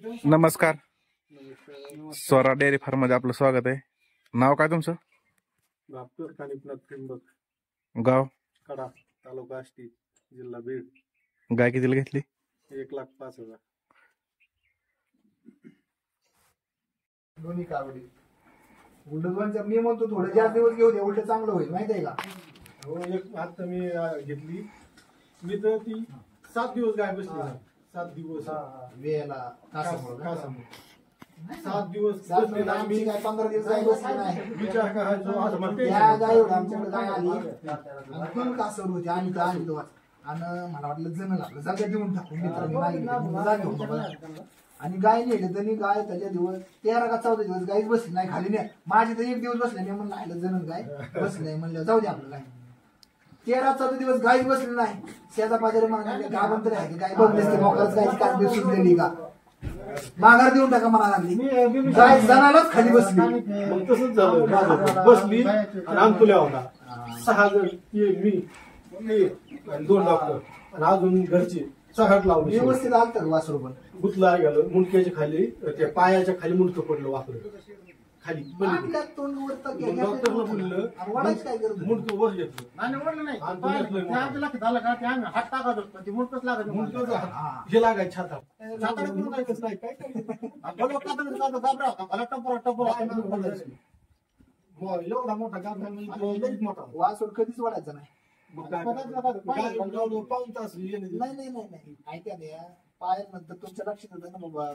नमस्कार. Swara dairy form मध्ये आपलं स्वागत आहे. नाव काय तुमचं? गाव? कडा, तालुका आष्टी, जिल्हा बीड. गाय कितीला घेतली? 1,05,000. दोन्ही कावडी उलट मी म्हणतो थोडे जास्त दिवस घेऊ दे, उलट चांगलं होईल माहिती आहे का. हो, एक आता मी घेतली. मी तर ती 7 दिवस गाय बसली. 7 दिवस वेळेला 7 दिवस आमची काय 15 दिवस गाय बसली नाही. विचार करायचो असं म्हणते. त्या गाय आमच्याकडे गाय आली आणि फुल कासर होती आणि मला वाटलं जण लागलं जागा देऊन टाकून मित्रांनी मागितली जागा होती आणि गाय नेली तरी गाय त्याच्या दिवस 13 का 14 दिवस गाय बसली नाही खाली नाही. माझी तर 1 दिवस बसले नाही म्हणलं आलं जण गाय बसली नाही म्हणलं जाऊ दे आपलं गाय. 13-14 दिवस गाय बसली नाही. शेजा पाजारी मागणी गावात तरी आहे गाय बघ नसते मोकळच गायची कांदी सुटलेली का माघार देऊन टाका म्हणा लागली. गाय जणालाच खाली बसली. मग तसंच झालं. बसली आणि अंकुल्या होता 6 जण, मी आणि 2 डॉक्टर आणि अजून घरचे 6 लावले. व्यवस्थित आलतं वासरू पण गुतला गेलं. मुंडक्याच्या खाली त्या पायाच्या खाली मुंडकं पडलं वाकडं खाली. डॉक्टरला बोललं मुंडकं वर घेतलं हे लागाय छाता एवढा मोठा मोठा वासरू कधीच वाढायचा नाही. पाऊन तास नाही ऐका पायात नंतर तुमच्या लक्षात येतं ना बाबा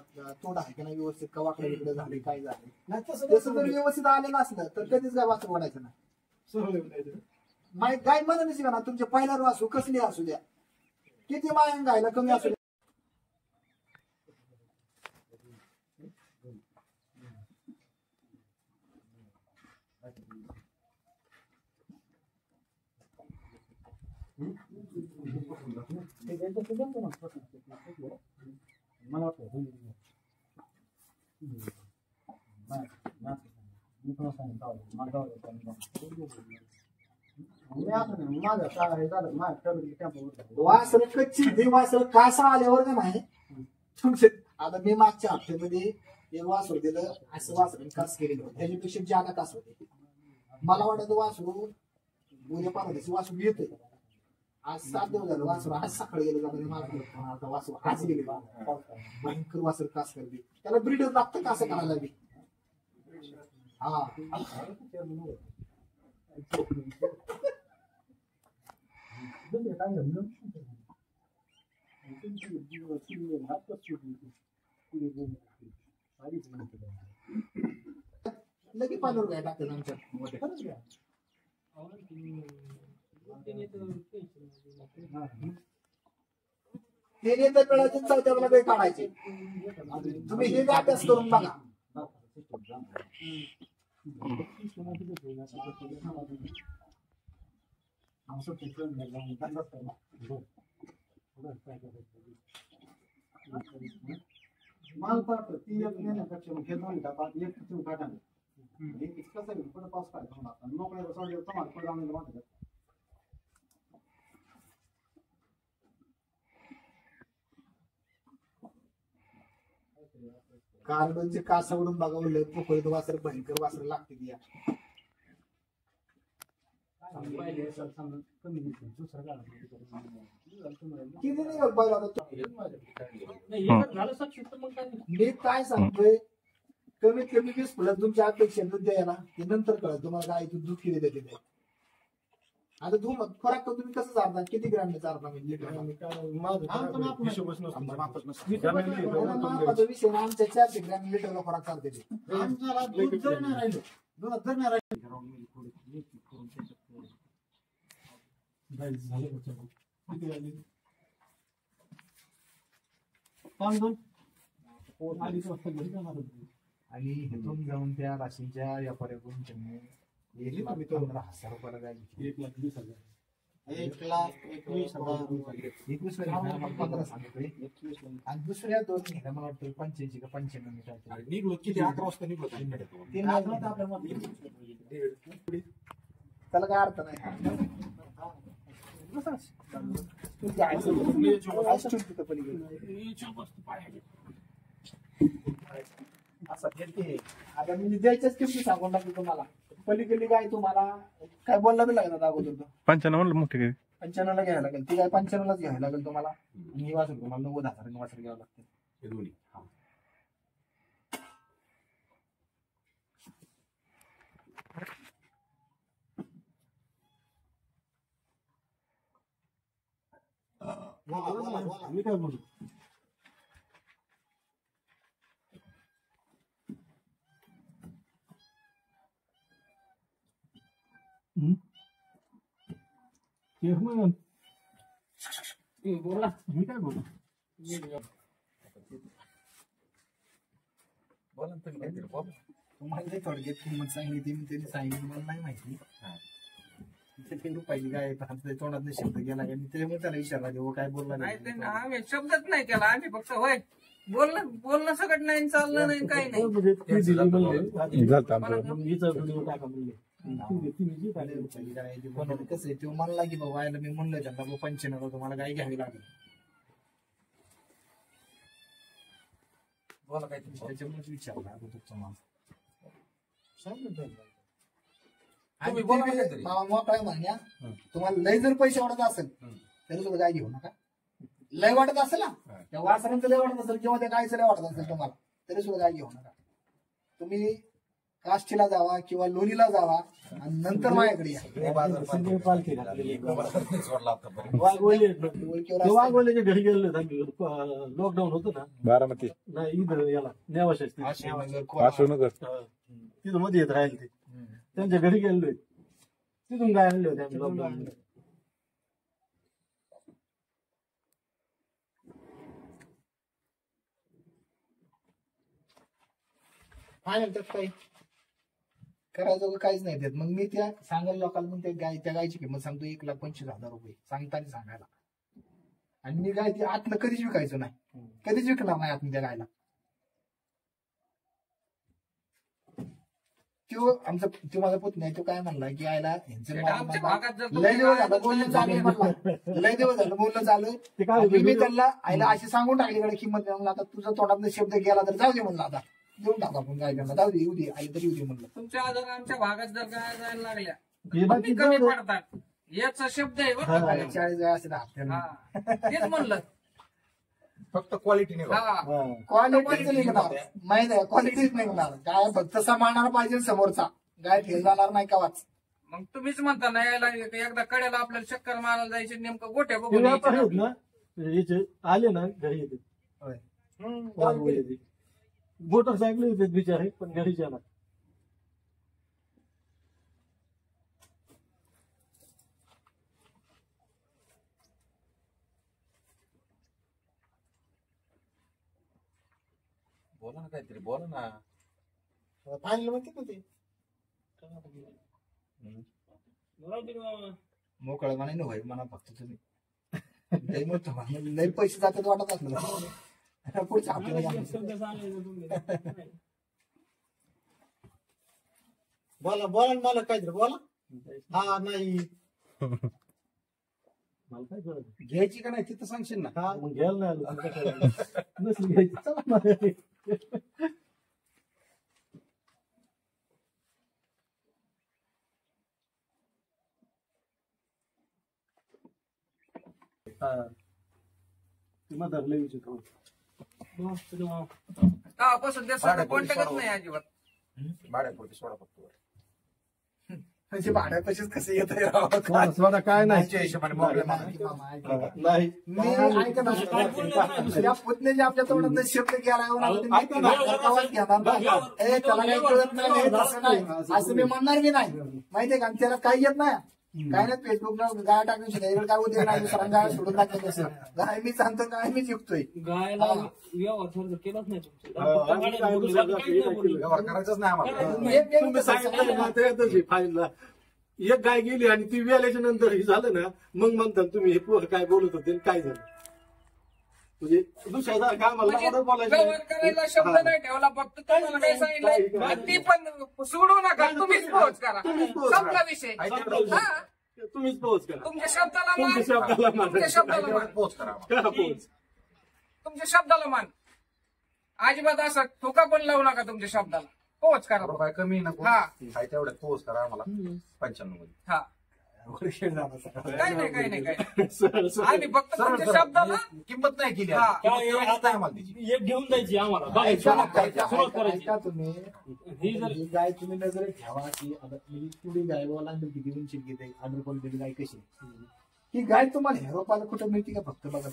तोंड आहे का नाही व्यवस्थित का वाकडे इकडे झाले काय झाले तसं जर व्यवस्थित आले नसलं तर कधीच काय वासरू वाढायचं नाही. गाय म्हणा नाही का ना तुमच्या पहिल्यावर वासरू कसली असू द्या किती मायन गायला कमी असू द्या वासर कच्ची वासर कासा आल्यावर का नाही तुमचे. आता मी मागच्या हप्त्यामध्ये एक वासर दिलं असं वासर कास केलेलं होतं त्याच्यापेक्षा ज्यादा कास होते. मला वाटत वासरू उद्या पाहण्याची वासरू येतोय. आज 7 दिवस झालं वासरू आज सकाळी गेलं जातं मला वासरू आज गेले भयंकर वासर कास करते. त्याला ब्रीडर लागतं कसं करायला बी. हा लगे पाण्यावर गाय टाकतात आमच्या हे नेते पेळाचे चौथ्याला काही काढायचे. तुम्ही हे अभ्यास करून बघा. माल पाहतो ती एक नेण्यापेक्षा मग हे 2 टाका एक तुम्ही काढा एक कसं पुढे पास काढतो मोकळ्या सोडले तुम्हाला पुढे जाऊन वाटत. कार्बनचे कासावरून बघावं लय पोकळीत वासर भयंकर वासर लागते ती. किती निघाल पाहिजे मी काय सांगतोय कमीत कमी 20 फुलात तुमच्या अपेक्षा दूध द्यायला ते नंतर कळत तुम्हाला काय दूध किती देते. आता फरक तुम्ही कसं चालता किती ग्रॅम चालता म्हणजे आमच्या 400 ग्रॅम लिटरला फरक चालते. आणि इथून जाऊन त्या राशींच्या व्यापाऱ्याकडून त्यांनी 1,15,000 रुपयाला गाय घेतली. 1,21,000 15 सांगितले आणि दुसऱ्या 2 घेतल्या मला वाटतं 85 का 95 मीटर निघलो. किती 11 वाजता निघलो त्याला काय अर्थ नाही. पलीकडे आता मी द्यायच्याच किमती सांगून टाकतो तुम्हाला. पलीकडली गाय तुम्हाला काय बोलला बी लागणार अगोदर तो 95 म्हणलं मोठी गाय. 95ला घ्यायला लागेल. ती गाय 95लाच घ्यायला लागेल तुम्हाला. आणि ही वासर तुम्हाला 90,000 वासर घ्यावं लागतं. हे दोन्ही. मी काय बोलू बोला मी काय बोलू बोला तुम्ही काहीतरी बोला. तुम्हाला थोडक्यात किंमत सांगितली मी त्यांनी सांगितली मला नाही माहिती. ते रुपयाची गाय तोंडात शब्द गेला त्याच्यामुळे त्याला विचारला तेव्हा काय बोलला नाही आम्ही शब्दच नाही केला. आम्ही फक्त होय बोलणं सगळं नाही, चाललं नाही, काही नाही. कसं आहे तो म्हणला की बाबा आयला मी म्हणलं त्यांना 95 तुम्हाला गाय घ्यावी लागेल. बोला काय त्याच्यामुळे विचारला तुम्हाला तुम्ही बोला ना काहीतरी. मोकळ्या म्हणण्या तुम्हाला लय जर पैसे वाटत असेल तरी तुम्ही गाय घेऊ नका. लय वाटत असेल ना त्या वासरांचं लय वाटत असेल किंवा त्या गायचं लय वाटत असेल तुम्हाला तरी सुद्धा गाय घेऊ नका. तुम्ही काष्टीला जावा किंवा लोणीला जावा आणि नंतर माझ्याकडे या. वाघोलीच्या घरी गेलो लॉकडाऊन होतं ना बारामती नाही इथं याला नेवाशास्त्री पार्श्वनगर तिथं मध्ये येत राहील ते त्यांच्या घरी गेलोय तिथून गाय आणले होते आम्ही लॉकडाऊन. काही करायचं काहीच नाही देत. मग मी त्या सांगायला लोकांना मग त्या गायची किंमत सांगतो 1,25,000 रुपये सांगताना सांगायला. आणि मी गाय ती आतलं कधीच विकायचो नाही, कधीच विकणार नाही आत त्या गायला. तो माझा पुत नाही तो काय म्हणला की आयला आमच्या भागात जर लय दिवस झालं बोलणं चालू आहे म्हणला. लय दिवस झालं बोलणं चालू आहे. मी त्यांना आईला अशी सांगून टाकली किंमत म्हणलं आता तुझा तोंडात शब्द गेला तर जाऊ दे म्हणलं आता देऊन टाकू आपण गाय त्यांना जाऊ दे येऊ दे आई तरी येऊ दे म्हणलं. तुमच्या आधार आमच्या भागात जर गाय जायला लागल्या हे बाकी कमी पडतात याचा शब्द आहे बरं का. 40 गाय असे हप्त्याला हा. तेच म्हणलं फक्त क्वालिटी नाही क्वालिटीच निघणार माहित आहे क्वालिटीच निघणार. गाय फक्त सांभाळणार पाहिजे समोरचा गाय फेल जाणार नाही कावाच. मग तुम्हीच म्हणता ना यायला एकदा कड्याला आपल्याला चक्कर मारायला जायचे नेमकं गोट्या ते बघून व्यापारी आहेत यायचे. ना याचे आले ना घरी येते मोटरसायकल होते बिचारे पण घरी जाणार. बोला ना काहीतरी बोला ना. फायनल म्हणते ना ते मोकळं म्हणे होय म्हणा फक्त तुम्ही लय मोठं लय पैसे जातात वाटत असलं पुढच्या बोला बोला मला काहीतरी बोला. हा नाही मला काय कळत घ्यायची का नाही तिथं सांगशील ना. हा मग घ्यायला नाही आलो नसली घ्यायची चला मला. तुम्हाला धरले विचार तेव्हापासून त्याचा कॉन्टॅक्टच नाही अजिबात. भाड्यापुरती सोडा फक्त म्हणजे भाड्यापाशीच कसं येत आहे स्वतः काय नाही हिशोबाने प्रॉब्लेम नाही मी ऐकत असतो या पुतण्याचे आपल्या तोंडात शब्द गेला त्याला काही कळत नाही तसं नाही असं मी म्हणणार बी नाही माहितीये का. त्याला काही येत नाही काय नाही फेसबुकला गाय टाकून शिकायला काय उद्या नाही दुसरा गाय सोडून टाकत कसं गाय मी सांगतो गाय मीच विकतोय. गायला व्यवहार केलाच नाही व्यवहार करायचाच नाही आम्हाला. तुम्ही सांगितलं फाईनला एक गाय गेली आणि ती वेल्याच्या नंतर हे झालं ना मग म्हणतात तुम्ही हे पोर काय बोलत होते काय झालं म्हणजे दुसऱ्या कामाला बोलायचं व्यवहार करायला शब्द नाही ठेवला फक्त तुम्हाला काय सांगितलंय ती पण सोडू नका तुम्हीच पोहोच करा संपला विषय. हा. तुम्हीच पोहोच करा तुमच्या शब्दाला मान तुमच्या शब्दाला मान. तुमच्या शब्दाला मान पोच करा करा पोहोच तुमच्या शब्दाला मान. अजिबात असं ठोका पण लावू नका तुमच्या शब्दाला. पोच करा. रुपये कमी नको हा. काय तेवढ्यात पोहोच करा आम्हाला 95 मध्ये. हा वर्ष झालं सगळं. काही नाही काही नाही काही नाही. Sir, sir. आम्ही फक्त तुमच्या शब्दाला किंमत नाही केली हा. किंमत करायचीच नाही आम्हाला त्याची. एक घेऊन जायची आम्हाला ऐका बघायची सुरुवात करायची. ऐका तुम्ही ही जर ही गाय तुम्ही नजरेत ठेवा की आता ही पुढे गाय बाबा किती उंची किती आंध्र क्वालिटी गाय कशी आहे. ही गाय तुम्हाला ह्या रोपाला कुठं मिळते का फक्त बघा.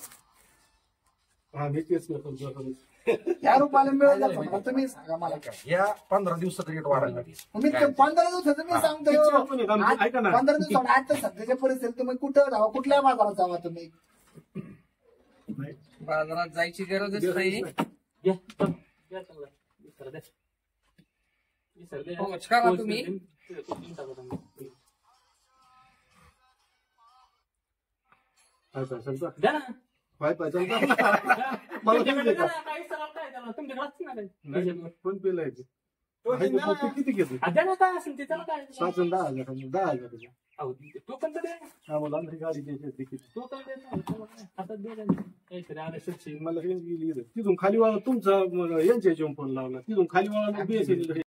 हा, मी तेच करतो, करतो. ह्या रोपाला मिळत जातं मला तुम्ही सांगा मला काय. या 15 दिवसात रेट वाढायला लागली. मी ते 15 दिवसाचं मी सांगतो किती आपण आहे? आमचं ऐका ना. 15 दिवसात आज तर सध्याच्या परिस्थितीत तुम्ही कुठं जावा कुठल्या बाजारात जावा तुम्ही. बाजारात जायची गरजच नाही. घ्या, चल, घ्या चांगलं. विसर द्या. विसर द्या. पोच करा तुम्ही. पोच टाका तुम्ही. अच्छा, चलता. द्या ना. पाय पाय चलता. मला तुमच्याकडे तुम्ही द्या देता. ना, काही सराव काय त्याला. तुमच्याकडे असतील ना काही. नाही, पण पेला आहे ते. तो आहे द्या तो ना. किती घेतो? द्या ना काय असेल ते त्याला काय. 5 आणि 10,000 10,000. अहो, तो पण तर द्या. आम्हाला आणखी गाडी द्यायची आहे तिकीट. तो काय द्यायचा त्याला काय. हातात द्या त्यांनी. काहीतरी आले सुटशी. मला हे गेली इथं. तिथून खाली वाळा तुमचा यांच्या फोन लावला. तिथून खाली वाळा BSNL.